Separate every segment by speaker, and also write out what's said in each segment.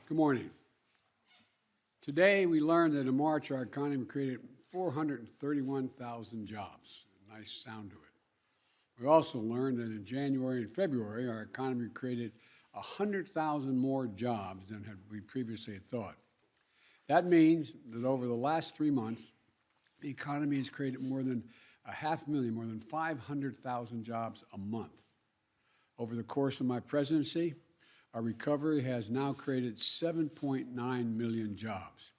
Speaker 1: Good morning. Today we learned that in March our economy created 431,000 jobs. A nice sound to it. We also learned that in January and February our economy created 100,000 more jobs than we previously had thought. That means that over the last 3 months, the economy has created more than 500,000, more than 500,000 jobs a month. Over the course of my presidency, our recovery has now created 7.9 million jobs.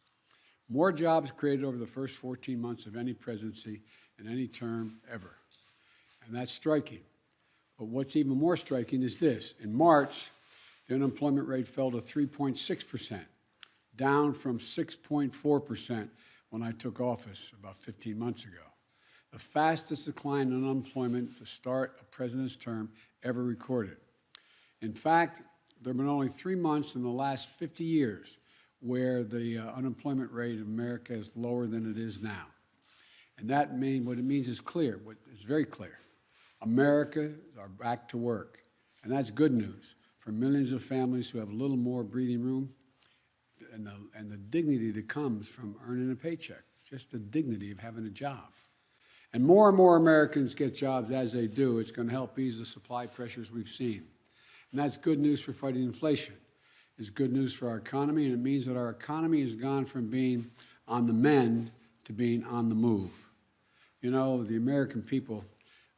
Speaker 1: More jobs created over the first 14 months of any presidency in any term ever. And that's striking. But what's even more striking is this. In March, the unemployment rate fell to 3.6%, down from 6.4% when I took office about 15 months ago. The fastest decline in unemployment to start a president's term ever recorded. In fact, there have been only 3 months in the last 50 years where the unemployment rate of America is lower than it is now. And what it means is clear. It's very clear. Americans are back to work. And that's good news for millions of families who have a little more breathing room and the dignity that comes from earning a paycheck, just the dignity of having a job. And more Americans get jobs as they do. It's going to help ease the supply pressures we've seen. And that's good news for fighting inflation. It's good news for our economy, and it means that our economy has gone from being on the mend to being on the move. You know, the American people,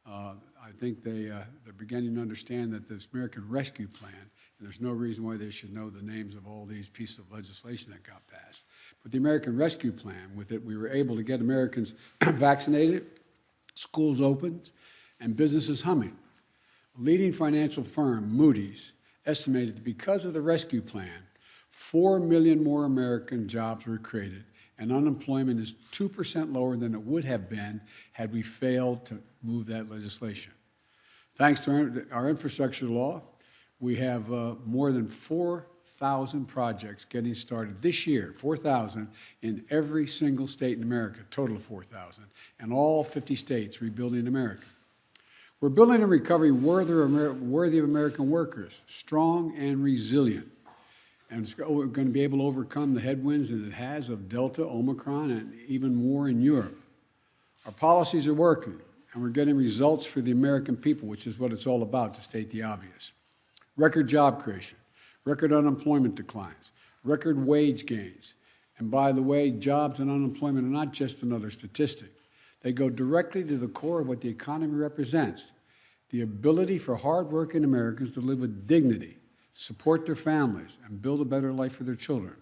Speaker 1: I think they're beginning to understand that this American Rescue Plan, and there's no reason why they should know the names of all these pieces of legislation that got passed. But the American Rescue Plan, with it, we were able to get Americans vaccinated, schools opened, and businesses humming. A leading financial firm, Moody's, estimated that because of the rescue plan, 4 million more American jobs were created, and unemployment is 2% lower than it would have been had we failed to move that legislation. Thanks to our infrastructure law, we have more than 4,000 projects getting started this year, 4,000 in every single state in America, total of 4,000, and all 50 states rebuilding America. We're building a recovery worthy of American workers, strong and resilient. And it's going to be able to overcome the headwinds that it has of Delta, Omicron, and even more in Europe. Our policies are working, and we're getting results for the American people, which is what it's all about, to state the obvious. Record job creation, record unemployment declines, record wage gains. And by the way, jobs and unemployment are not just another statistic. They go directly to the core of what the economy represents, the ability for hardworking Americans to live with dignity, support their families, and build a better life for their children.